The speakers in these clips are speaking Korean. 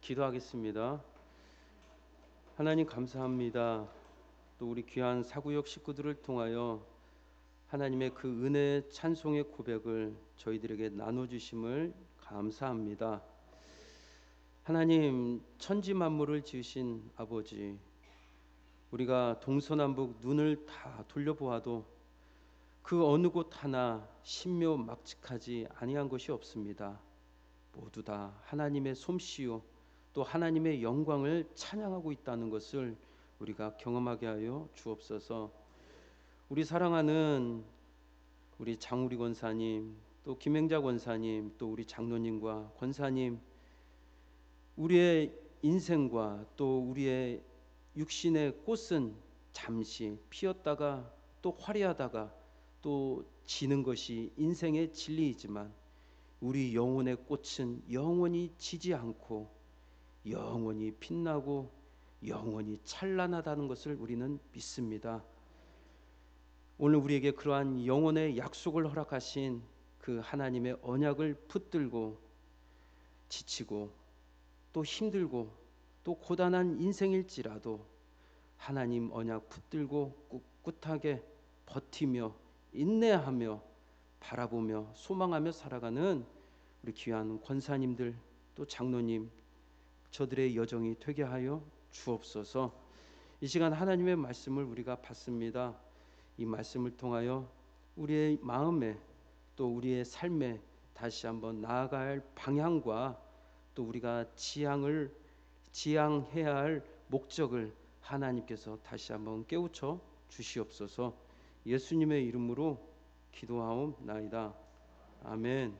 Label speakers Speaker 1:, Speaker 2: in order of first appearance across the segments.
Speaker 1: 기도하겠습니다. 하나님 감사합니다. 또 우리 귀한 사구역 식구들을 통하여 하나님의 그 은혜의 찬송의 고백을 저희들에게 나눠주심을 감사합니다. 하나님, 천지 만물을 지으신 아버지, 우리가 동서남북 눈을 다 돌려보아도 그 어느 곳 하나 신묘막측하지 아니한 것이 없습니다. 모두 다 하나님의 솜씨요 또 하나님의 영광을 찬양하고 있다는 것을 우리가 경험하게 하여 주옵소서. 우리 사랑하는 우리 장우리 권사님, 또 김행자 권사님, 또 우리 장로님과 권사님, 우리의 인생과 또 우리의 육신의 꽃은 잠시 피었다가 또 화려하다가 또 지는 것이 인생의 진리이지만 우리 영혼의 꽃은 영원히 지지 않고 영원히 빛나고 영원히 찬란하다는 것을 우리는 믿습니다. 오늘 우리에게 그러한 영혼의 약속을 허락하신 그 하나님의 언약을 붙들고 지치고 또 힘들고 또 고단한 인생일지라도 하나님 언약 붙들고 꿋꿋하게 버티며 인내하며 바라보며 소망하며 살아가는 우리 귀한 권사님들 또 장로님, 저들의 여정이 되게 하여 주옵소서. 이 시간 하나님의 말씀을 우리가 받습니다. 이 말씀을 통하여 우리의 마음에 또 우리의 삶에 다시 한번 나아가야 할 방향과 또 우리가 지향해야 할 목적을 하나님께서 다시 한번 깨우쳐 주시옵소서. 예수님의 이름으로 기도하옵나이다. 아멘.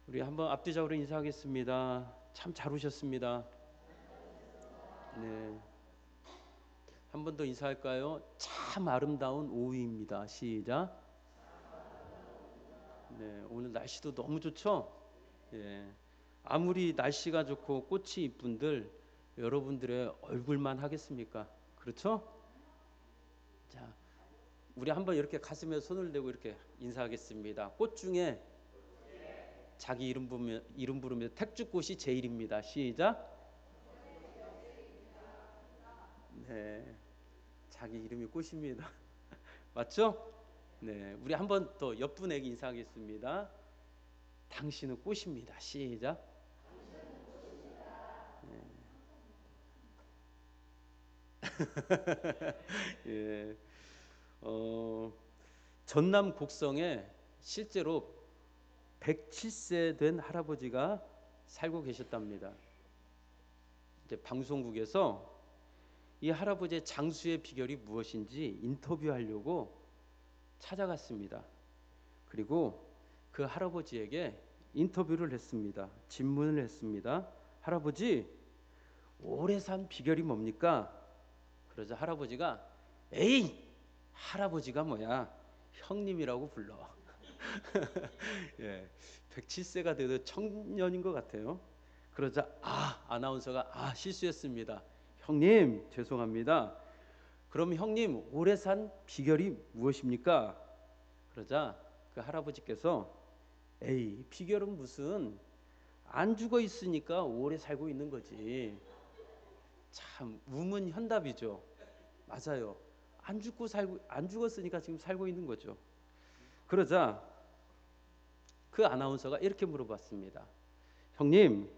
Speaker 1: 우리 한번 앞뒤적으로 인사하겠습니다. 참 잘 오셨습니다. 네. 한 번 더 인사할까요? 참 아름다운 오후입니다. 시작. 네, 오늘 날씨도 너무 좋죠? 예. 아무리 날씨가 좋고 꽃이 이쁜들 여러분들의 얼굴만 하겠습니까? 그렇죠? 자, 우리 한번 이렇게 가슴에 손을 대고 이렇게 인사하겠습니다. 꽃 중에 자기 이름 부르면 택주꽃이 제일입니다. 시작. 네, 자기 이름이 꽃입니다. 맞죠? 네, 우리 한번 더 옆분에게 인사하겠습니다. 당신은 꽃입니다. 시작. 네. 예, 전남 곡성에 실제로 107세 된 할아버지가 살고 계셨답니다. 이제 방송국에서 이 할아버지의 장수의 비결이 무엇인지 인터뷰하려고 찾아갔습니다. 그리고 그 할아버지에게 인터뷰를 했습니다. 질문을 했습니다. 할아버지, 오래 산 비결이 뭡니까? 그러자 할아버지가 에이, 할아버지가 뭐야? 형님이라고 불러. 예, 107세가 돼도 청년인 것 같아요. 그러자 아나운서가 실수했습니다. 형님 죄송합니다. 그럼 형님 오래 산 비결이 무엇입니까? 그러자 그 할아버지께서 에이, 비결은 무슨, 안 죽어 있으니까 오래 살고 있는 거지. 참 우문현답이죠. 맞아요. 안 죽었으니까 지금 살고 있는 거죠. 그러자 그 아나운서가 이렇게 물어봤습니다. 형님,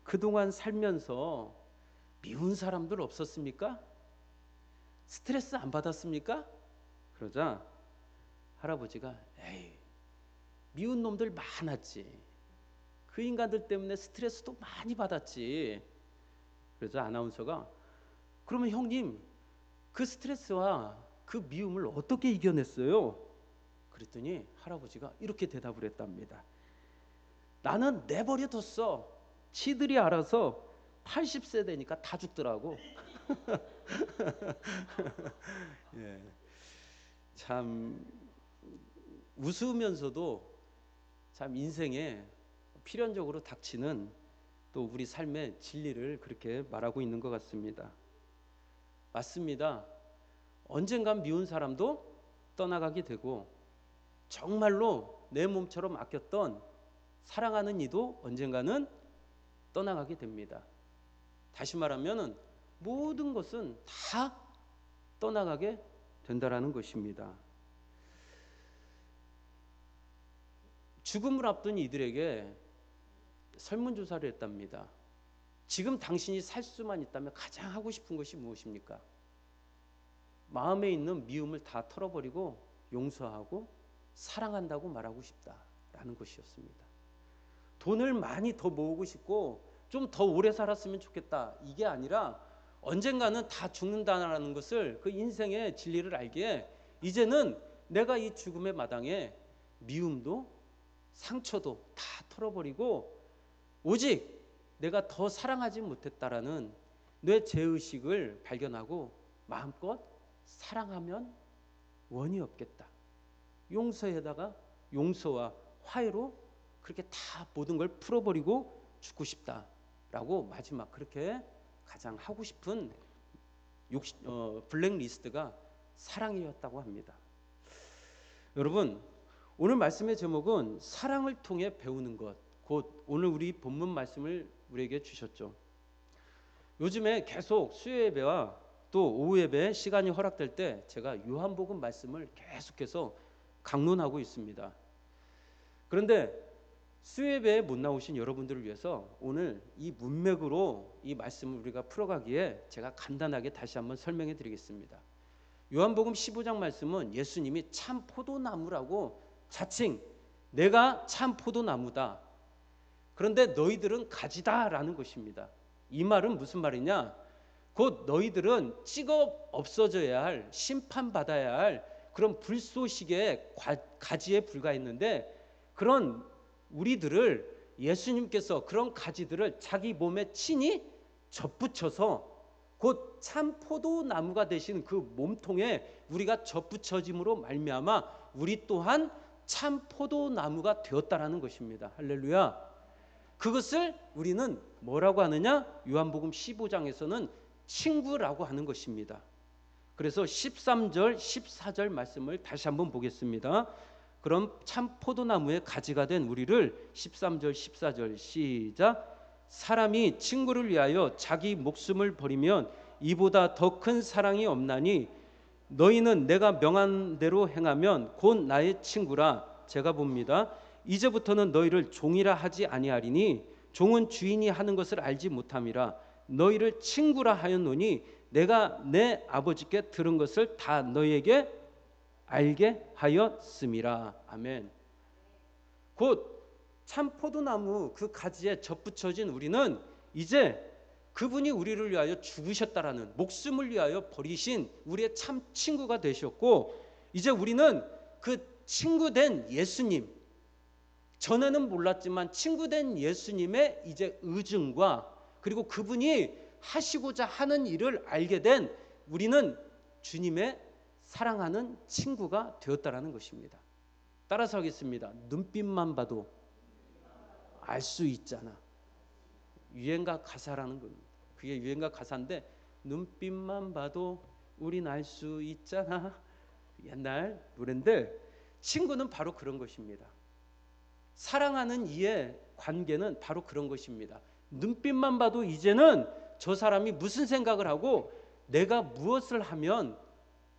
Speaker 1: 그동안 살면서 미운 사람들 없었습니까? 스트레스 안 받았습니까? 그러자 할아버지가 에이, 미운 놈들 많았지. 그 인간들 때문에 스트레스도 많이 받았지. 그래서 아나운서가 그러면 형님, 그 스트레스와 그 미움을 어떻게 이겨냈어요? 그랬더니 할아버지가 이렇게 대답을 했답니다. 나는 내버려뒀어. 지들이 알아서 80세 되니까 다 죽더라고. 예, 참 웃으면서도 참 인생에 필연적으로 닥치는 또 우리 삶의 진리를 그렇게 말하고 있는 것 같습니다. 맞습니다. 언젠간 미운 사람도 떠나가게 되고 정말로 내 몸처럼 아꼈던 사랑하는 이도 언젠가는 떠나가게 됩니다. 다시 말하면 모든 것은 다 떠나가게 된다라는 것입니다. 죽음을 앞둔 이들에게 설문조사를 했답니다. 지금 당신이 살 수만 있다면 가장 하고 싶은 것이 무엇입니까? 마음에 있는 미움을 다 털어버리고 용서하고 사랑한다고 말하고 싶다라는 것이었습니다. 돈을 많이 더 모으고 싶고 좀 더 오래 살았으면 좋겠다, 이게 아니라 언젠가는 다 죽는다라는 것을, 그 인생의 진리를 알기에 이제는 내가 이 죽음의 마당에 미움도 상처도 다 털어버리고 오직 내가 더 사랑하지 못했다라는 내 죄의식을 발견하고 마음껏 사랑하면 원이 없겠다. 용서에다가 용서와 화해로 그렇게 다 모든 걸 풀어버리고 죽고 싶다라고 마지막 그렇게 가장 하고 싶은 블랙리스트가 사랑이었다고 합니다. 여러분, 오늘 말씀의 제목은 사랑을 통해 배우는 것, 곧 오늘 우리 본문 말씀을 우리에게 주셨죠. 요즘에 계속 수요 예배와 또 오후 예배 시간이 허락될 때 제가 요한복음 말씀을 계속해서 강론하고 있습니다. 그런데 수요 예배에 못 나오신 여러분들을 위해서 오늘 이 문맥으로 이 말씀을 우리가 풀어가기에 제가 간단하게 다시 한번 설명해 드리겠습니다. 요한복음 15장 말씀은 예수님이 참 포도나무라고 자칭 내가 참 포도나무다, 그런데 너희들은 가지다라는 것입니다. 이 말은 무슨 말이냐? 곧 너희들은 찍어 없어져야 할, 심판받아야 할 그런 불쏘시개의 가지에 불과했는데, 그런 우리들을 예수님께서 그런 가지들을 자기 몸에 친히 접붙여서 곧 참 포도나무가 되신 그 몸통에 우리가 접붙여짐으로 말미암아 우리 또한 참 포도나무가 되었다라는 것입니다. 할렐루야. 그것을 우리는 뭐라고 하느냐? 요한복음 15장에서는 친구라고 하는 것입니다. 그래서 13절 14절 말씀을 다시 한번 보겠습니다. 그럼 참 포도나무의 가지가 된 우리를 13절 14절 시작. 사람이 친구를 위하여 자기 목숨을 버리면 이보다 더 큰 사랑이 없나니 너희는 내가 명한 대로 행하면 곧 나의 친구라. 제가 봅니다. 이제부터는 너희를 종이라 하지 아니하리니 종은 주인이 하는 것을 알지 못함이라. 너희를 친구라 하였노니 내가 내 아버지께 들은 것을 다 너희에게 알게 하였음이라. 아멘. 곧 참 포도나무 그 가지에 접붙여진 우리는 이제 그분이 우리를 위하여 죽으셨다라는, 목숨을 위하여 버리신 우리의 참 친구가 되셨고, 이제 우리는 그 친구된 예수님, 전에는 몰랐지만 친구된 예수님의 이제 의증과 그리고 그분이 하시고자 하는 일을 알게 된 우리는 주님의 사랑하는 친구가 되었다라는 것입니다. 따라서 하겠습니다. 눈빛만 봐도 알 수 있잖아. 유행가 가사라는 겁니다. 그게 유행가 가사인데, 눈빛만 봐도 우린 알 수 있잖아. 옛날 노래인데, 친구는 바로 그런 것입니다. 사랑하는 이의 관계는 바로 그런 것입니다. 눈빛만 봐도 이제는 저 사람이 무슨 생각을 하고 내가 무엇을 하면,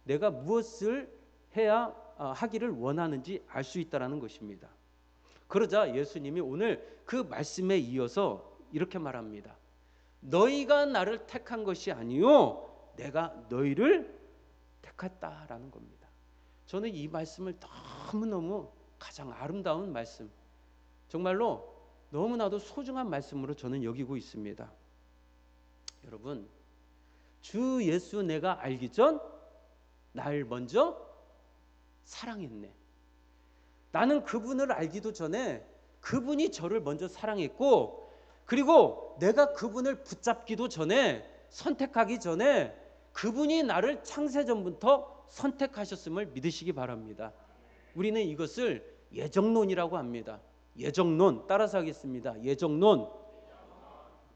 Speaker 1: 내가 무엇을 해야 하기를 원하는지 알 수 있다는 것입니다. 그러자 예수님이 오늘 그 말씀에 이어서 이렇게 말합니다. 너희가 나를 택한 것이 아니요 내가 너희를 택했다라는 겁니다. 저는 이 말씀을 너무너무 가장 아름다운 말씀, 정말로 너무나도 소중한 말씀으로 저는 여기고 있습니다. 여러분, 주 예수 내가 알기 전 날 먼저 사랑했네. 나는 그분을 알기도 전에 그분이 저를 먼저 사랑했고, 그리고 내가 그분을 붙잡기도 전에, 선택하기 전에 그분이 나를 창세전부터 선택하셨음을 믿으시기 바랍니다. 우리는 이것을 예정론이라고 합니다. 예정론, 따라서 하겠습니다. 예정론.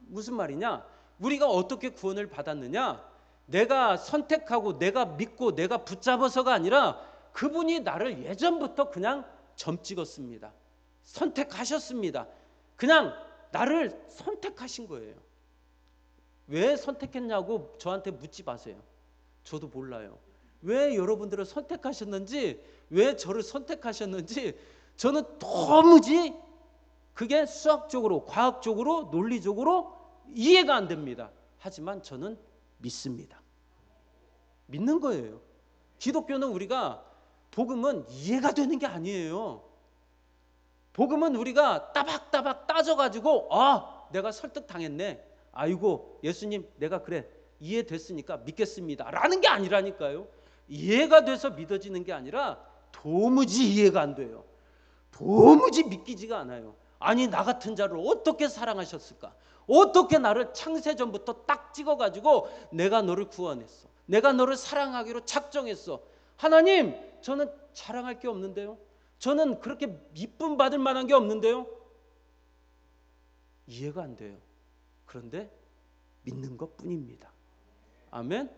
Speaker 1: 무슨 말이냐? 우리가 어떻게 구원을 받았느냐? 내가 선택하고 내가 믿고 내가 붙잡아서가 아니라 그분이 나를 예전부터 그냥 점 찍었습니다. 선택하셨습니다. 그냥 나를 선택하신 거예요. 왜 선택했냐고 저한테 묻지 마세요. 저도 몰라요. 왜 여러분들을 선택하셨는지, 왜 저를 선택하셨는지 저는 도무지 그게 수학적으로, 과학적으로, 논리적으로 이해가 안 됩니다. 하지만 저는 믿습니다. 믿는 거예요. 기독교는 우리가, 복음은 이해가 되는 게 아니에요. 복음은 우리가 따박따박 따져가지고 내가 설득당했네. 아이고 예수님 내가 그래 이해됐으니까 믿겠습니다 라는 게 아니라니까요. 이해가 돼서 믿어지는 게 아니라 도무지 이해가 안 돼요. 도무지 믿기지가 않아요. 아니 나 같은 자를 어떻게 사랑하셨을까? 어떻게 나를 창세전부터 딱 찍어가지고 내가 너를 구원했어, 내가 너를 사랑하기로 작정했어. 하나님 저는 자랑할 게 없는데요, 저는 그렇게 이쁨 받을 만한 게 없는데요. 이해가 안 돼요. 그런데 믿는 것뿐입니다. 아멘.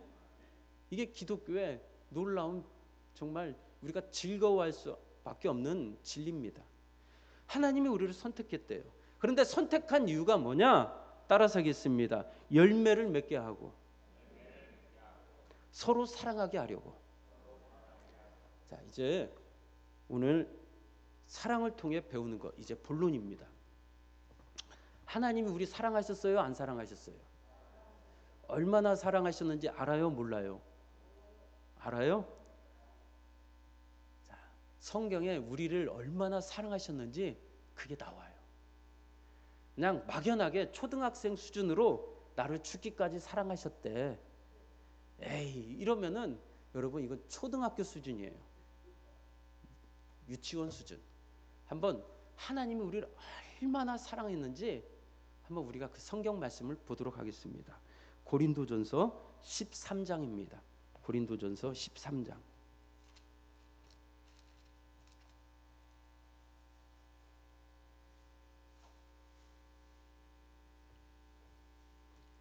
Speaker 1: 이게 기독교의 놀라운, 정말 우리가 즐거워할 수밖에 없는 진리입니다. 하나님이 우리를 선택했대요. 그런데 선택한 이유가 뭐냐? 따라서 하겠습니다. 열매를 맺게 하고 서로 사랑하게 하려고. 자, 이제 오늘 사랑을 통해 배우는 것, 이제 본론입니다. 하나님이 우리 사랑하셨어요? 안 사랑하셨어요? 얼마나 사랑하셨는지 알아요? 몰라요? 알아요? 자, 성경에 우리를 얼마나 사랑하셨는지 그게 나와요. 그냥 막연하게 초등학생 수준으로 나를 죽기까지 사랑하셨대. 에이, 이러면은 여러분 이건 초등학교 수준이에요. 유치원 수준. 한번 하나님이 우리를 얼마나 사랑했는지 한번 우리가 그 성경 말씀을 보도록 하겠습니다. 고린도전서 13장입니다. 고린도전서 13장.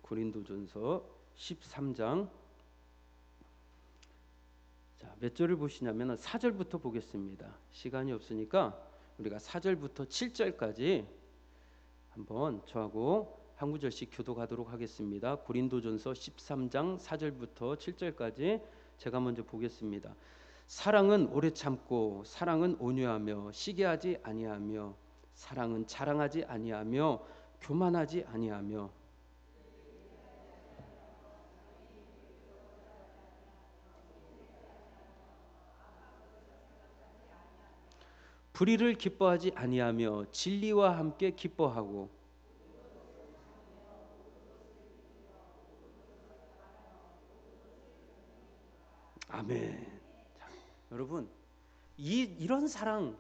Speaker 1: 고린도전서 13장. 자, 몇 절을 보시냐면 4절부터 보겠습니다. 시간이 없으니까 우리가 4절부터 7절까지 한번 저하고 한 구절씩 교독하도록 하겠습니다. 고린도전서 13장 4절부터 7절까지 제가 먼저 보겠습니다. 사랑은 오래 참고, 사랑은 온유하며 시기하지 아니하며, 사랑은 자랑하지 아니하며 교만하지 아니하며, 불의를 기뻐하지 아니하며 진리와 함께 기뻐하고. 아멘. 자, 여러분 이런 사랑은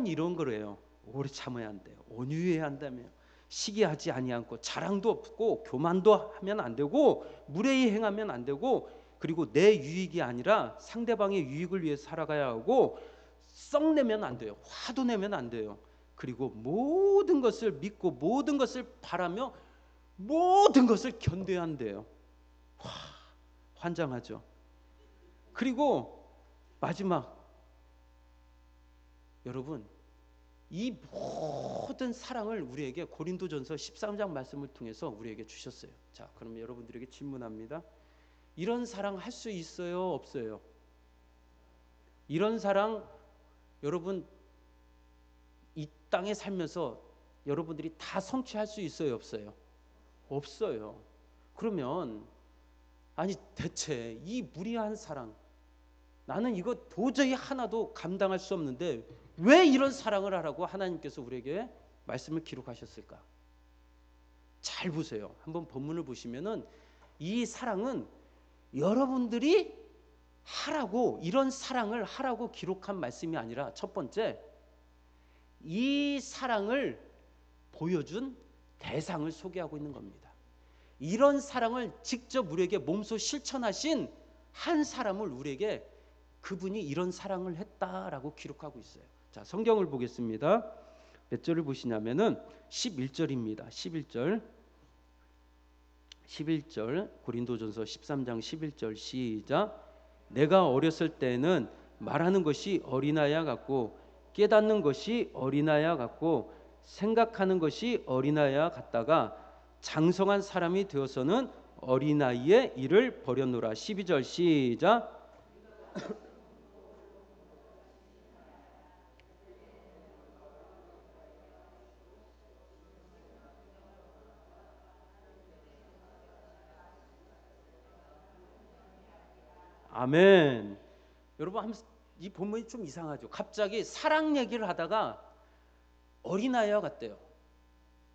Speaker 1: 이런 거래요. 오래 참아야 한대요. 온유해야 한다며. 시기하지 아니하고, 자랑도 없고, 교만도 하면 안 되고, 무례히 행하면 안 되고, 그리고 내 유익이 아니라 상대방의 유익을 위해 살아가야 하고, 썩내면 안 돼요. 화도 내면 안 돼요. 그리고 모든 것을 믿고 모든 것을 바라며 모든 것을 견뎌야 한대요. 환장하죠. 그리고 마지막, 여러분 이 모든 사랑을 우리에게 고린도전서 13장 말씀을 통해서 우리에게 주셨어요. 자, 그러면 여러분들에게 질문합니다. 이런 사랑 할 수 있어요? 없어요? 이런 사랑 여러분 이 땅에 살면서 여러분들이 다 성취할 수 있어요? 없어요? 없어요. 그러면 아니 대체 이 무리한 사랑, 나는 이거 도저히 하나도 감당할 수 없는데 왜 이런 사랑을 하라고 하나님께서 우리에게 말씀을 기록하셨을까? 잘 보세요. 한번 본문을 보시면은 이 사랑은 여러분들이 하라고, 이런 사랑을 하라고 기록한 말씀이 아니라, 첫 번째, 이 사랑을 보여준 대상을 소개하고 있는 겁니다. 이런 사랑을 직접 우리에게 몸소 실천하신 한 사람을 우리에게, 그분이 이런 사랑을 했다라고 기록하고 있어요. 자, 성경을 보겠습니다. 몇 절을 보시냐면은 11절입니다. 11절 고린도전서 13장 11절 시작. 내가 어렸을 때는 말하는 것이 어린아이와 같고 깨닫는 것이 어린아이와 같고 생각하는 것이 어린아이와 같다가 장성한 사람이 되어서는 어린아이의 일을 버렸노라. 12절 시작. 아멘. 여러분, 이 본문이 좀 이상하죠. 갑자기 사랑 얘기를 하다가 어린아이와 같대요.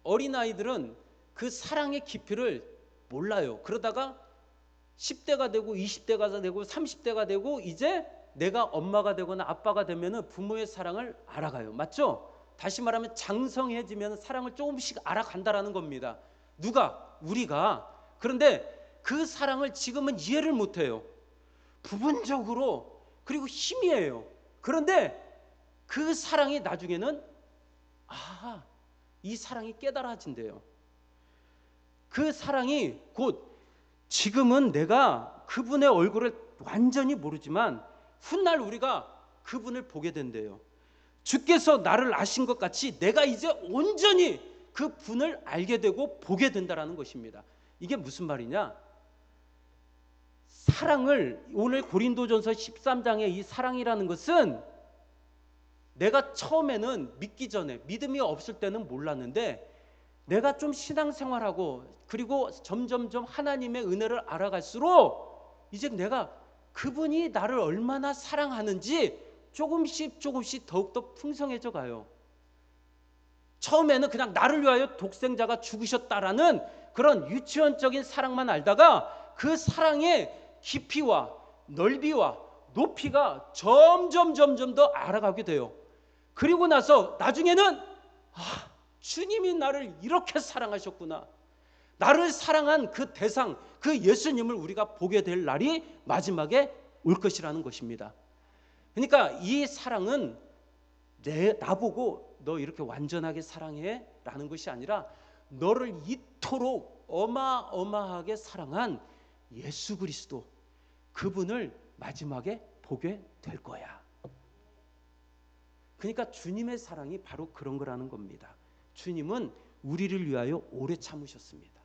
Speaker 1: 어린아이들은 그 사랑의 깊이를 몰라요. 그러다가 10대가 되고 20대가 되고 30대가 되고 이제 내가 엄마가 되거나 아빠가 되면은 부모의 사랑을 알아가요. 맞죠? 다시 말하면 장성해지면 사랑을 조금씩 알아간다라는 겁니다. 누가? 우리가. 그런데 그 사랑을 지금은 이해를 못해요. 부분적으로, 그리고 희미해요. 그런데 그 사랑이 나중에는 이 사랑이 깨달아진대요. 그 사랑이 곧 지금은 내가 그분의 얼굴을 완전히 모르지만 훗날 우리가 그분을 보게 된대요. 주께서 나를 아신 것 같이 내가 이제 온전히 그 분을 알게 되고 보게 된다라는 것입니다. 이게 무슨 말이냐? 사랑을, 오늘 고린도전서 13장의 이 사랑이라는 것은 내가 처음에는 믿기 전에, 믿음이 없을 때는 몰랐는데 내가 좀 신앙생활하고 그리고 점점점 하나님의 은혜를 알아갈수록 이제 내가 그분이 나를 얼마나 사랑하는지 조금씩 더욱더 풍성해져 가요. 처음에는 그냥 나를 위하여 독생자가 죽으셨다라는 그런 유치원적인 사랑만 알다가 그 사랑의 깊이와 넓이와 높이가 점점 더 알아가게 돼요. 그리고 나서 나중에는 주님이 나를 이렇게 사랑하셨구나. 나를 사랑한 그 대상, 그 예수님을 우리가 보게 될 날이 마지막에 올 것이라는 것입니다. 그러니까 이 사랑은 나보고 너 이렇게 완전하게 사랑해 라는 것이 아니라 너를 이토록 어마어마하게 사랑한 예수 그리스도, 그분을 마지막에 보게 될 거야. 그러니까 주님의 사랑이 바로 그런 거라는 겁니다. 주님은 우리를 위하여 오래 참으셨습니다.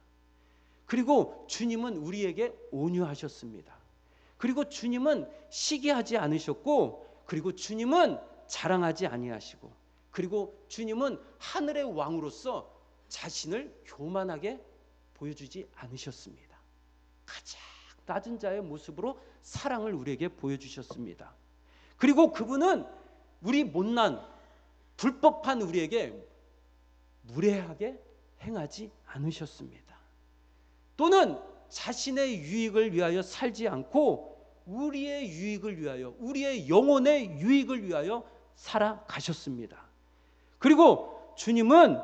Speaker 1: 그리고 주님은 우리에게 온유하셨습니다. 그리고 주님은 시기하지 않으셨고, 그리고 주님은 자랑하지 아니하시고, 그리고 주님은 하늘의 왕으로서 자신을 교만하게 보여주지 않으셨습니다. 가장 낮은 자의 모습으로 사랑을 우리에게 보여주셨습니다. 그리고 그분은 우리 못난 불법한 우리에게 무례하게 행하지 않으셨습니다. 또는 자신의 유익을 위하여 살지 않고 우리의 유익을 위하여, 우리의 영혼의 유익을 위하여 살아가셨습니다. 그리고 주님은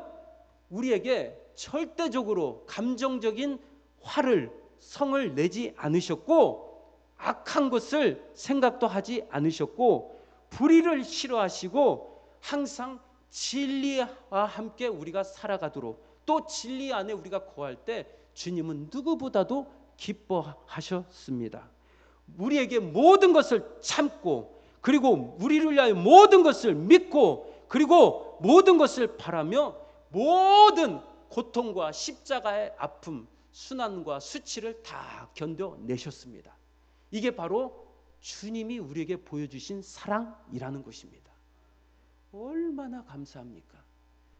Speaker 1: 우리에게 절대적으로 감정적인 화를, 성을 내지 않으셨고, 악한 것을 생각도 하지 않으셨고, 불의를 싫어하시고 항상 진리와 함께 우리가 살아가도록, 또 진리 안에 우리가 거할 때 주님은 누구보다도 기뻐하셨습니다. 우리에게 모든 것을 참고, 그리고 우리를 위하여 모든 것을 믿고, 그리고 모든 것을 바라며 모든 고통과 십자가의 아픔, 순환과 수치를 다 견뎌내셨습니다. 이게 바로 주님이 우리에게 보여주신 사랑이라는 것입니다. 얼마나 감사합니까?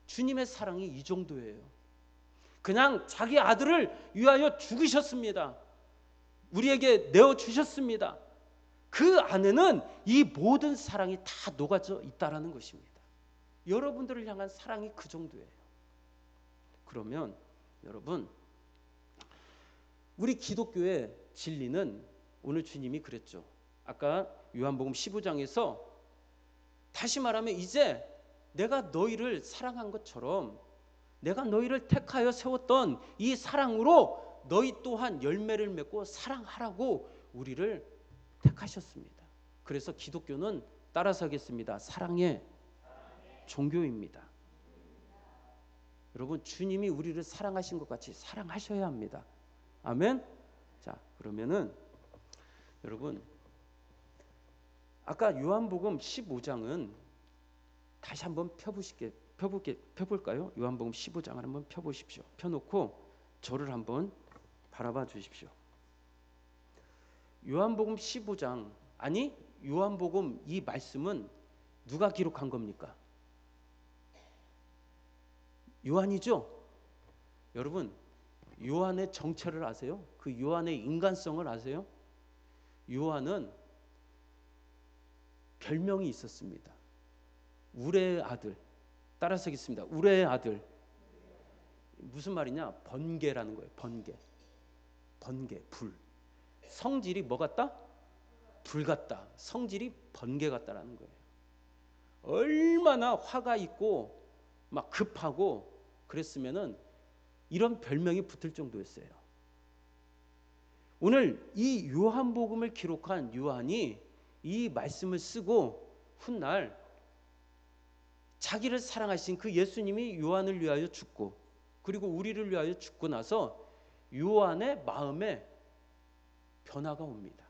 Speaker 1: 주님의 사랑이 이 정도예요. 그냥 자기 아들을 위하여 죽으셨습니다. 우리에게 내어주셨습니다. 그 안에는 이 모든 사랑이 다 녹아져 있다는 것입니다. 여러분들을 향한 사랑이 그 정도예요. 그러면 여러분, 우리 기독교의 진리는 오늘 주님이 그랬죠. 아까 요한복음 15장에서 다시 말하면 이제 내가 너희를 사랑한 것처럼 내가 너희를 택하여 세웠던 이 사랑으로 너희 또한 열매를 맺고 사랑하라고 우리를 택하셨습니다. 그래서 기독교는 따라서 하겠습니다. 사랑의 종교입니다. 여러분, 주님이 우리를 사랑하신 것 같이 사랑하셔야 합니다. 아멘. 자, 그러면은 여러분, 아까 요한복음 15장은 다시 한번 펴볼까요? 요한복음 15장을 한번 펴보십시오. 펴놓고 저를 한번 바라봐 주십시오. 요한복음 15장, 아니 요한복음 이 말씀은 누가 기록한 겁니까? 요한이죠? 여러분, 요한의 정체를 아세요? 그 요한의 인간성을 아세요? 요한은 별명이 있었습니다. 우레의 아들. 따라서 하겠습니다. 우레의 아들. 무슨 말이냐? 번개라는 거예요. 번개, 불. 성질이 뭐 같다? 불 같다. 성질이 번개 같다라는 거예요. 얼마나 화가 있고 막 급하고 그랬으면은 이런 별명이 붙을 정도였어요. 오늘 이 요한복음을 기록한 요한이 이 말씀을 쓰고 훗날 자기를 사랑하신 그 예수님이 요한을 위하여 죽고 그리고 우리를 위하여 죽고 나서 요한의 마음에 변화가 옵니다.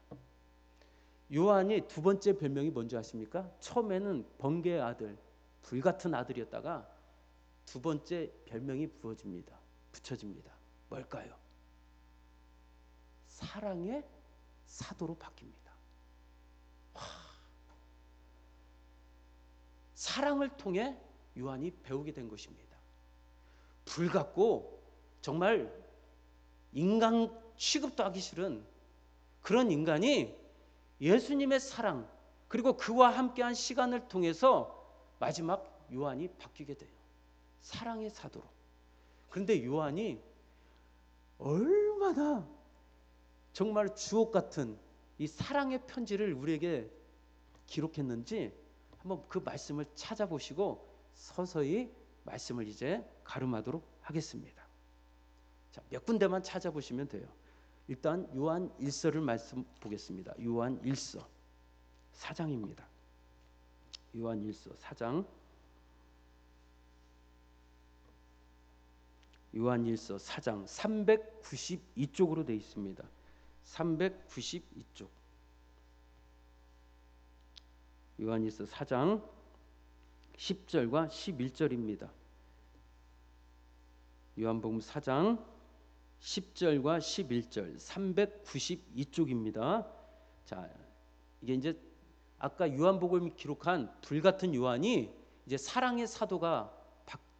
Speaker 1: 요한이 두 번째 별명이 뭔지 아십니까? 처음에는 번개의 아들, 불같은 아들이었다가 두 번째 별명이 붙여집니다. 뭘까요? 사랑의 사도로 바뀝니다. 사랑을 통해 요한이 배우게 된 것입니다. 불같고 정말 인간 취급도 하기 싫은 그런 인간이 예수님의 사랑 그리고 그와 함께한 시간을 통해서 마지막 요한이 바뀌게 돼요. 사랑의 사도로. 그런데 요한이 얼마나 정말 주옥 같은 이 사랑의 편지를 우리에게 기록했는지 한번 그 말씀을 찾아보시고 서서히 말씀을 이제 가름하도록 하겠습니다. 자, 몇 군데만 찾아보시면 돼요. 일단 요한 1서를 말씀 보겠습니다. 요한 1서 4장입니다. 요한 1서 4장. 요한 1서 4장 392쪽으로 되어 있습니다. 392쪽. 요한 1서 4장 10절과 11절입니다. 요한복음 4장 10절과 11절 392쪽입니다. 자, 이게 이제 아까 요한복음을 기록한 불같은 요한이 이제 사랑의 사도가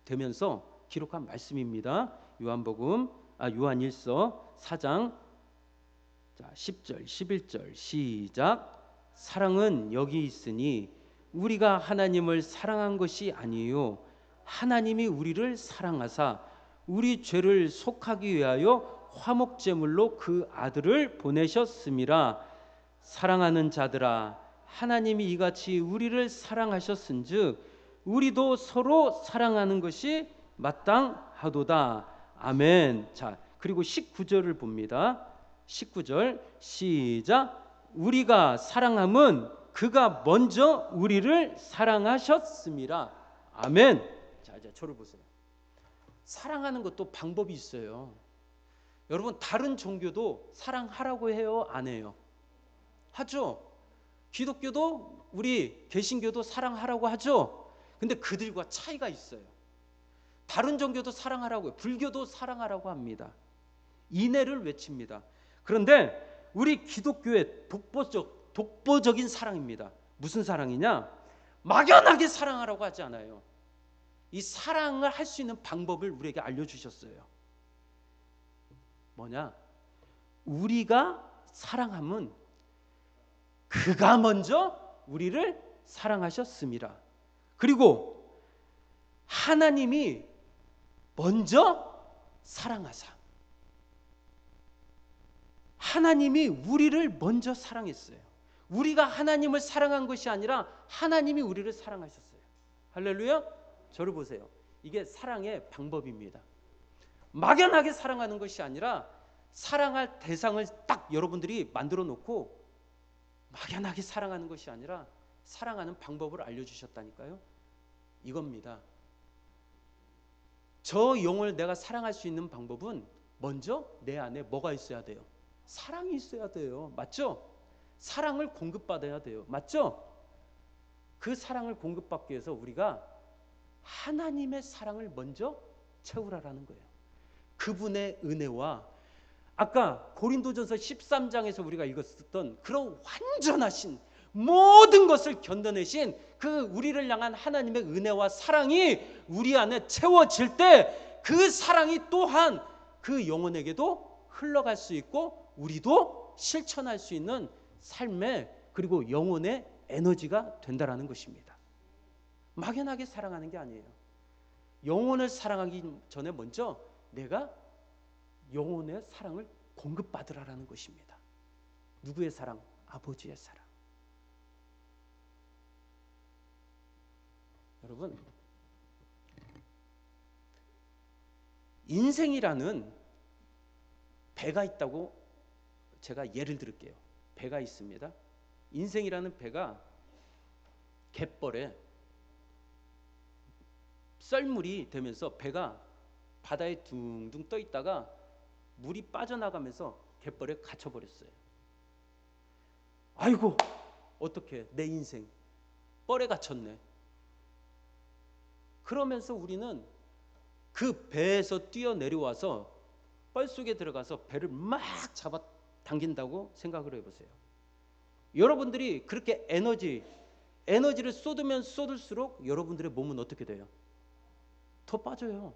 Speaker 1: 되면서 기록한 말씀입니다. 요한 1서 4장 자, 10절 11절 시작. 사랑은 여기 있으니 우리가 하나님을 사랑한 것이 아니요 하나님이 우리를 사랑하사 우리 죄를 속하기 위하여 화목제물로 그 아들을 보내셨음이라. 사랑하는 자들아, 하나님이 이같이 우리를 사랑하셨은즉 우리도 서로 사랑하는 것이 마땅하도다. 아멘. 자, 그리고 19절을 봅니다. 19절 시작. 우리가 사랑함은 그가 먼저 우리를 사랑하셨음이라. 아멘. 자, 이제 저를 보세요. 사랑하는 것도 방법이 있어요. 여러분, 다른 종교도 사랑하라고 해요, 안 해요? 하죠. 기독교도 우리 개신교도 사랑하라고 하죠. 근데 그들과 차이가 있어요. 다른 종교도 사랑하라고 해요. 불교도 사랑하라고 합니다. 인애를 외칩니다. 그런데 우리 기독교의 독보적인 사랑입니다. 무슨 사랑이냐? 막연하게 사랑하라고 하지 않아요. 이 사랑을 할 수 있는 방법을 우리에게 알려주셨어요. 뭐냐? 우리가 사랑함은 그가 먼저 우리를 사랑하셨음이라. 그리고 하나님이 먼저 사랑하사. 하나님이 우리를 먼저 사랑했어요. 우리가 하나님을 사랑한 것이 아니라 하나님이 우리를 사랑하셨어요. 할렐루야. 저를 보세요. 이게 사랑의 방법입니다. 막연하게 사랑하는 것이 아니라 사랑할 대상을 딱 여러분들이 만들어 놓고 막연하게 사랑하는 것이 아니라 사랑하는 방법을 알려주셨다니까요. 이겁니다. 저 영혼을 내가 사랑할 수 있는 방법은 먼저 내 안에 뭐가 있어야 돼요? 사랑이 있어야 돼요. 맞죠? 사랑을 공급받아야 돼요. 맞죠? 그 사랑을 공급받기 위해서 우리가 하나님의 사랑을 먼저 채우라라는 거예요. 그분의 은혜와 아까 고린도전서 13장에서 우리가 읽었던 그런 완전하신 모든 것을 견뎌내신 그 우리를 향한 하나님의 은혜와 사랑이 우리 안에 채워질 때 그 사랑이 또한 그 영혼에게도 흘러갈 수 있고 우리도 실천할 수 있는 삶의 그리고 영혼의 에너지가 된다라는 것입니다. 막연하게 사랑하는 게 아니에요. 영혼을 사랑하기 전에 먼저 내가 영혼의 사랑을 공급받으라라는 것입니다. 누구의 사랑? 아버지의 사랑. 여러분, 인생이라는 배가 있다고 제가 예를 들을게요. 배가 있습니다. 인생이라는 배가 갯벌에 썰물이 되면서 배가 바다에 둥둥 떠 있다가 물이 빠져나가면서 갯벌에 갇혀버렸어요. 아이고, 어떡해, 내 인생 뻘에 갇혔네. 그러면서 우리는 그 배에서 뛰어내려와서 뻘 속에 들어가서 배를 막 잡아 당긴다고 생각을 해보세요. 여러분들이 그렇게 에너지를 쏟으면 쏟을수록 여러분들의 몸은 어떻게 돼요? 더 빠져요.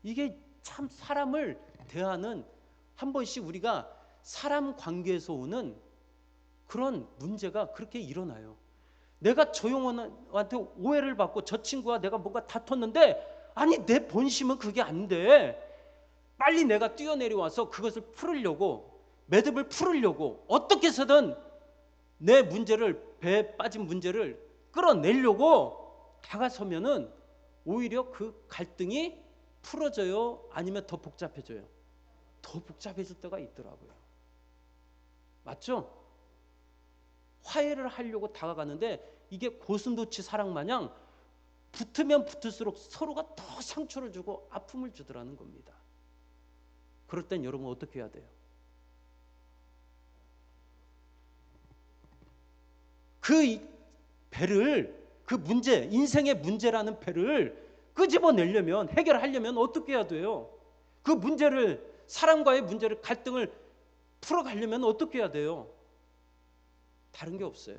Speaker 1: 이게 참 사람을 대하는 한 번씩 우리가 사람 관계에서 오는 그런 문제가 그렇게 일어나요. 내가 저 영혼한테 오해를 받고 저 친구와 내가 뭔가 다퉜는데 아니 내 본심은 그게 아닌데 빨리 내가 뛰어내려와서 그것을 풀으려고 매듭을 풀으려고 어떻게 해서든 내 문제를 배에 빠진 문제를 끌어내려고 다가서면은 오히려 그 갈등이 풀어져요? 아니면 더 복잡해져요? 더 복잡해질 때가 있더라고요. 맞죠? 화해를 하려고 다가가는데 이게 고슴도치 사랑 마냥 붙으면 붙을수록 서로가 더 상처를 주고 아픔을 주더라는 겁니다. 그럴 땐 여러분 어떻게 해야 돼요? 그 배를 그 문제, 인생의 문제라는 배를 끄집어내려면 해결하려면 어떻게 해야 돼요? 그 문제를 사람과의 문제를 갈등을 풀어가려면 어떻게 해야 돼요? 다른 게 없어요.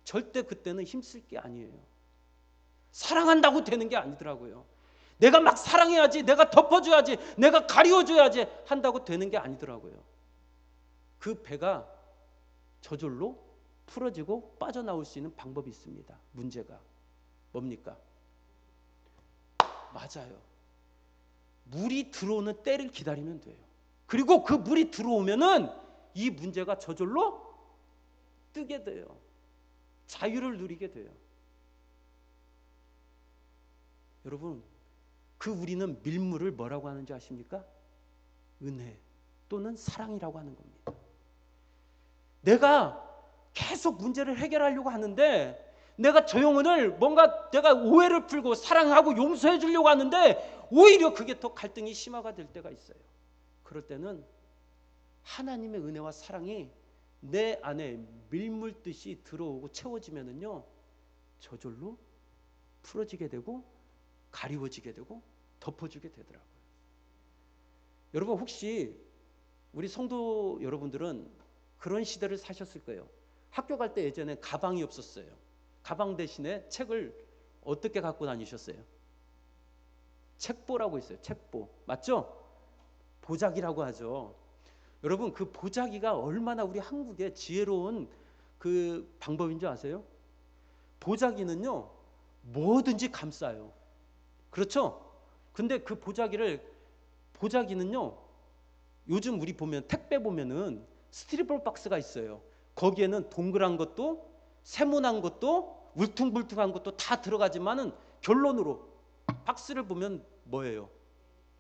Speaker 1: 절대 그때는 힘쓸 게 아니에요. 사랑한다고 되는 게 아니더라고요. 내가 막 사랑해야지, 내가 덮어줘야지, 내가 가리워줘야지 한다고 되는 게 아니더라고요. 그 배가 저절로 풀어지고 빠져나올 수 있는 방법이 있습니다. 문제가 뭡니까? 맞아요. 물이 들어오는 때를 기다리면 돼요. 그리고 그 물이 들어오면은 이 문제가 저절로 뜨게 돼요. 자유를 누리게 돼요. 여러분, 그 우리는 밀물을 뭐라고 하는지 아십니까? 은혜 또는 사랑이라고 하는 겁니다. 내가 계속 문제를 해결하려고 하는데 내가 저 영혼을 뭔가 내가 오해를 풀고 사랑하고 용서해 주려고 하는데 오히려 그게 더 갈등이 심화가 될 때가 있어요. 그럴 때는 하나님의 은혜와 사랑이 내 안에 밀물듯이 들어오고 채워지면은요 저절로 풀어지게 되고 가리워지게 되고 덮어주게 되더라고요. 여러분 혹시 우리 성도 여러분들은 그런 시대를 사셨을 거예요. 학교 갈 때 예전에 가방이 없었어요. 가방 대신에 책을 어떻게 갖고 다니셨어요? 책보라고 있어요. 책보. 맞죠? 보자기라고 하죠. 여러분 그 보자기가 얼마나 우리 한국의 지혜로운 그 방법인 줄 아세요? 보자기는요 뭐든지 감싸요. 그렇죠? 근데 그 보자기는요 요즘 우리 보면 택배 보면은 스티로폼 박스가 있어요. 거기에는 동그란 것도 세모난 것도 울퉁불퉁한 것도 다 들어가지만은 결론으로 박스를 보면 뭐예요?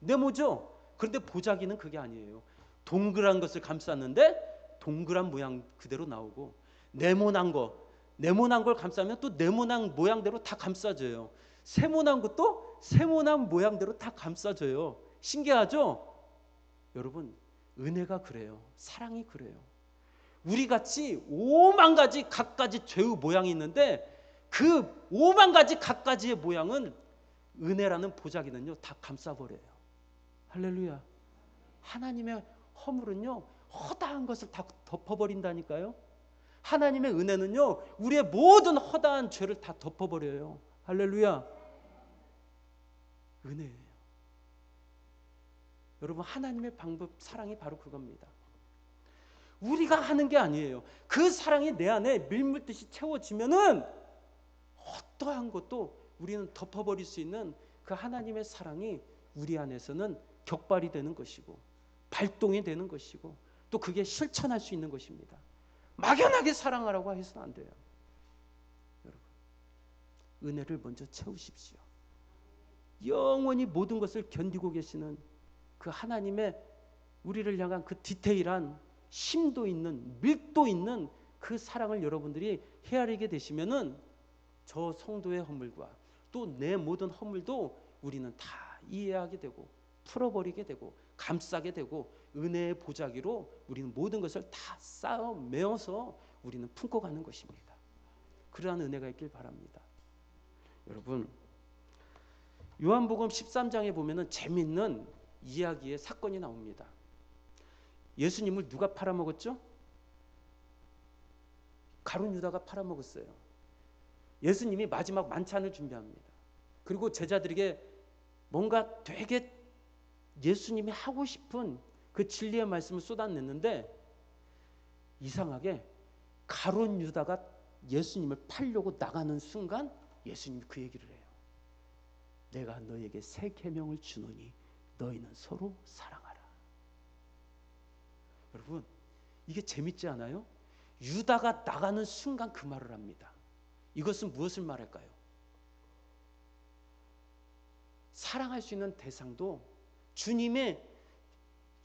Speaker 1: 네모죠? 그런데 보자기는 그게 아니에요. 동그란 것을 감쌌는데 동그란 모양 그대로 나오고 네모난 걸 감싸면 또 네모난 모양대로 다 감싸져요. 세모난 것도 세모난 모양대로 다 감싸져요. 신기하죠? 여러분 은혜가 그래요. 사랑이 그래요. 우리같이 5만 가지 각가지 죄의 모양이 있는데 그 5만 가지 각가지의 모양은 은혜라는 보자기는요 다 감싸버려요. 할렐루야. 하나님의 허물은요 허다한 것을 다 덮어버린다니까요. 하나님의 은혜는요 우리의 모든 허다한 죄를 다 덮어버려요. 할렐루야. 은혜예요. 여러분, 하나님의 방법, 사랑이 바로 그겁니다. 우리가 하는 게 아니에요. 그 사랑이 내 안에 밀물듯이 채워지면은 어떠한 것도 우리는 덮어버릴 수 있는 그 하나님의 사랑이 우리 안에서는 격발이 되는 것이고 발동이 되는 것이고 또 그게 실천할 수 있는 것입니다. 막연하게 사랑하라고 해서는 안 돼요. 여러분, 은혜를 먼저 채우십시오. 영원히 모든 것을 견디고 계시는 그 하나님의 우리를 향한 그 디테일한 심도 있는 밀도 있는 그 사랑을 여러분들이 헤아리게 되시면은 저 성도의 허물과 또 내 모든 허물도 우리는 다 이해하게 되고 풀어버리게 되고 감싸게 되고 은혜의 보자기로 우리는 모든 것을 다 쌓아 메어서 우리는 품고 가는 것입니다. 그러한 은혜가 있길 바랍니다. 여러분, 요한복음 13장에 보면은 재미있는 이야기의 사건이 나옵니다. 예수님을 누가 팔아먹었죠? 가룟 유다가 팔아먹었어요. 예수님이 마지막 만찬을 준비합니다. 그리고 제자들에게 뭔가 되게 예수님이 하고 싶은 그 진리의 말씀을 쏟아냈는데 이상하게 가룟 유다가 예수님을 팔려고 나가는 순간 예수님이 그 얘기를 해요. 내가 너에게 새 계명을 주노니 너희는 서로 사랑하라. 여러분, 이게 재밌지 않아요? 유다가 나가는 순간 그 말을 합니다. 이것은 무엇을 말할까요? 사랑할 수 있는 대상도 주님의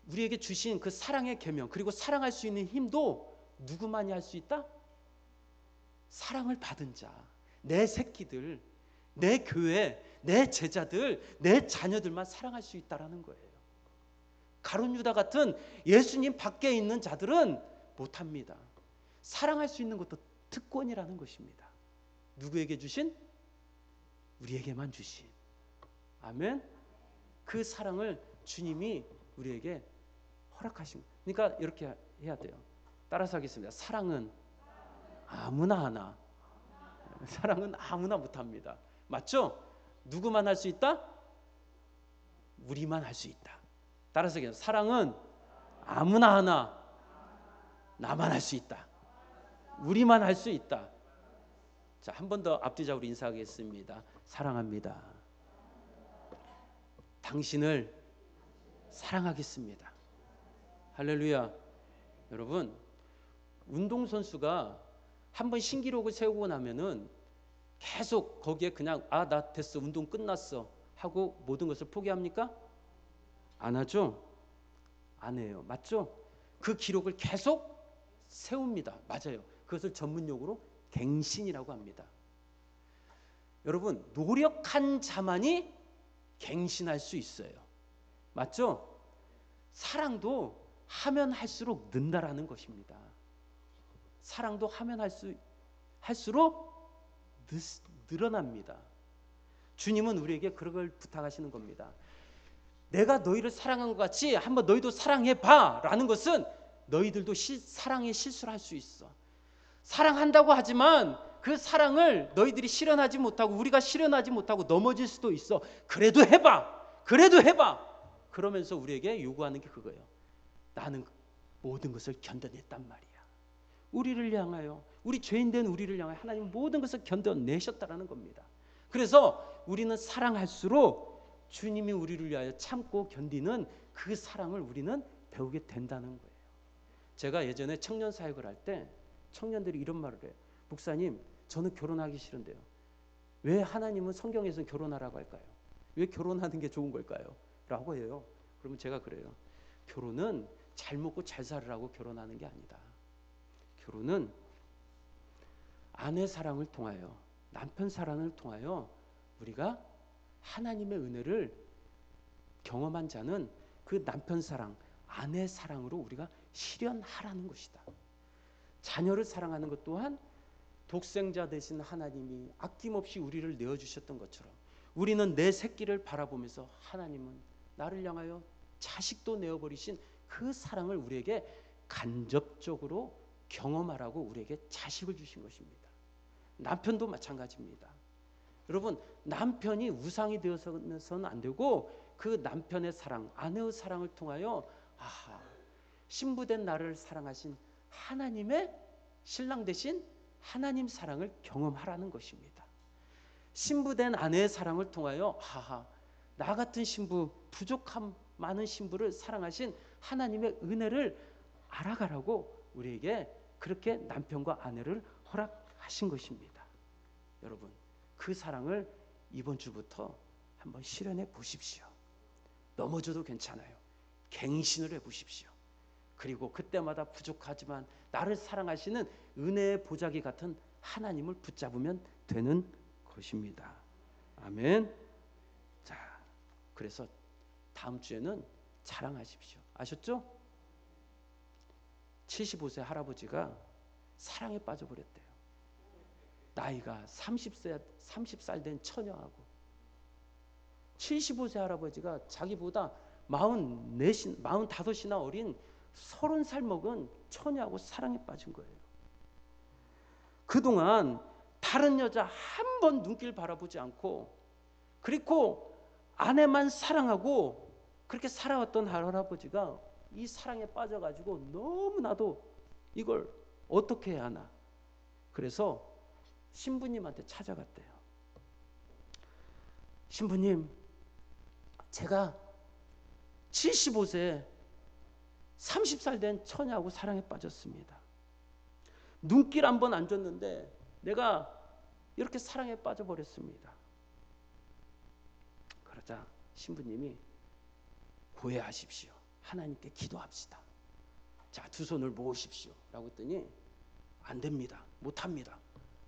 Speaker 1: 우리에게 주신 그 사랑의 계명 그리고 사랑할 수 있는 힘도 누구만이 할 수 있다? 사랑을 받은 자, 내 새끼들, 내 교회, 내 제자들, 내 자녀들만 사랑할 수 있다라는 거예요. 가룟 유다 같은 예수님 밖에 있는 자들은 못합니다. 사랑할 수 있는 것도 특권이라는 것입니다. 누구에게 주신? 우리에게만 주신. 아멘. 그 사랑을 주님이 우리에게 허락하신. 그러니까 이렇게 해야 돼요. 따라서 하겠습니다. 사랑은 아무나 하나. 사랑은 아무나 못합니다. 맞죠? 누구만 할 수 있다? 우리만 할 수 있다. 따라서 하겠습니다. 사랑은 아무나 하나. 나만 할 수 있다. 우리만 할 수 있다. 자, 한 번 더 앞뒤적으로 인사하겠습니다. 사랑합니다. 당신을 사랑하겠습니다. 할렐루야. 여러분, 운동선수가 한 번 신기록을 세우고 나면은 계속 거기에 그냥 나 됐어, 운동 끝났어 하고 모든 것을 포기합니까? 안 하죠? 안 해요. 맞죠? 그 기록을 계속 세웁니다. 맞아요. 그것을 전문용어로 갱신이라고 합니다. 여러분, 노력한 자만이 갱신할 수 있어요. 맞죠? 사랑도 하면 할수록 는다라는 것입니다. 사랑도 하면 할수록 늘어납니다. 주님은 우리에게 그런 걸 부탁하시는 겁니다. 내가 너희를 사랑한 것 같이 한번 너희도 사랑해봐 라는 것은 너희들도 사랑에 실수를 할 수 있어. 사랑한다고 하지만 그 사랑을 너희들이 실현하지 못하고 우리가 실현하지 못하고 넘어질 수도 있어. 그래도 해봐. 그래도 해봐. 그러면서 우리에게 요구하는 게 그거예요. 나는 모든 것을 견뎌냈단 말이야. 우리를 향하여, 우리 죄인된 우리를 향하여 하나님 모든 것을 견뎌내셨다라는 겁니다. 그래서 우리는 사랑할수록 주님이 우리를 위하여 참고 견디는 그 사랑을 우리는 배우게 된다는 거예요. 제가 예전에 청년 사역을 할 때 청년들이 이런 말을 해요. 목사님, 저는 결혼하기 싫은데요. 왜 하나님은 성경에서는 결혼하라고 할까요? 왜 결혼하는 게 좋은 걸까요? 라고 해요. 그러면 제가 그래요. 결혼은 잘 먹고 잘 살으라고 결혼하는 게 아니다. 결혼은 아내 사랑을 통하여, 남편 사랑을 통하여 우리가 하나님의 은혜를 경험한 자는 그 남편 사랑, 아내 사랑으로 우리가 실현하라는 것이다. 자녀를 사랑하는 것 또한 독생자 되신 하나님이 아낌없이 우리를 내어주셨던 것처럼 우리는 내 새끼를 바라보면서 하나님은 나를 향하여 자식도 내어버리신 그 사랑을 우리에게 간접적으로 경험하라고 우리에게 자식을 주신 것입니다. 남편도 마찬가지입니다. 여러분, 남편이 우상이 되어서는 안 되고 그 남편의 사랑, 아내의 사랑을 통하여 신부된 나를 사랑하신 하나님의 신랑 되신 하나님 사랑을 경험하라는 것입니다. 신부된 아내의 사랑을 통하여 나 같은 신부, 부족함 많은 신부를 사랑하신 하나님의 은혜를 알아가라고 우리에게 그렇게 남편과 아내를 허락하신 것입니다. 여러분, 그 사랑을 이번 주부터 한번 실현해 보십시오. 넘어져도 괜찮아요. 갱신을 해보십시오. 그리고 그때마다 부족하지만 나를 사랑하시는 은혜의 보자기 같은 하나님을 붙잡으면 되는 것입니다. 아멘. 자, 그래서 다음 주에는 자랑하십시오. 아셨죠? 75세 할아버지가 사랑에 빠져버렸대요. 나이가 30살 된 처녀하고 75세 할아버지가 자기보다 45이나 어린 30살 먹은 처녀하고 사랑에 빠진 거예요. 그동안 다른 여자 한 번 눈길 바라보지 않고 그리고 아내만 사랑하고 그렇게 살아왔던 할아버지가 이 사랑에 빠져가지고 너무나도 이걸 어떻게 해야 하나. 그래서 신부님한테 찾아갔대요. 신부님, 제가 75세 30살 된 처녀하고 사랑에 빠졌습니다. 눈길 한 번 안 줬는데 내가 이렇게 사랑에 빠져버렸습니다. 그러자 신부님이 고해하십시오. 하나님께 기도합시다. 자, 두 손을 모으십시오. 라고 했더니 안 됩니다. 못합니다.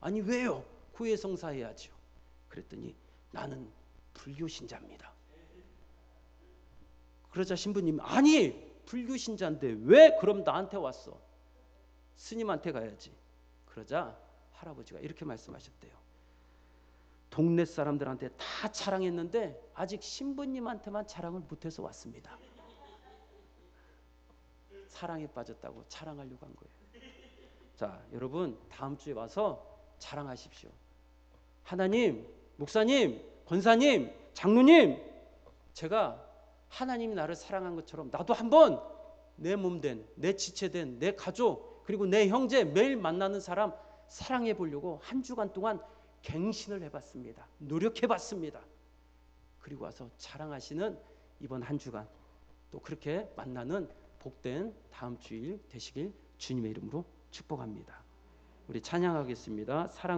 Speaker 1: 아니 왜요? 고해성사해야죠. 그랬더니 나는 불교 신자입니다. 그러자 신부님이 아니 불교 신자인데 왜 그럼 나한테 왔어? 스님한테 가야지. 그러자 할아버지가 이렇게 말씀하셨대요. 동네 사람들한테 다 자랑했는데 아직 신부님한테만 자랑을 못해서 왔습니다. 사랑에 빠졌다고 자랑하려고 한 거예요. 자, 여러분 다음 주에 와서 자랑하십시오. 하나님, 목사님, 권사님, 장로님, 제가 하나님이 나를 사랑한 것처럼 나도 한번 내 몸된, 내 지체된, 내 가족 그리고 내 형제 매일 만나는 사람 사랑해 보려고 한 주간 동안 갱신을 해봤습니다. 노력해봤습니다. 그리고 와서 자랑하시는 이번 한 주간 또 그렇게 만나는 복된 다음 주일 되시길 주님의 이름으로 축복합니다. 우리 찬양하겠습니다. 사랑은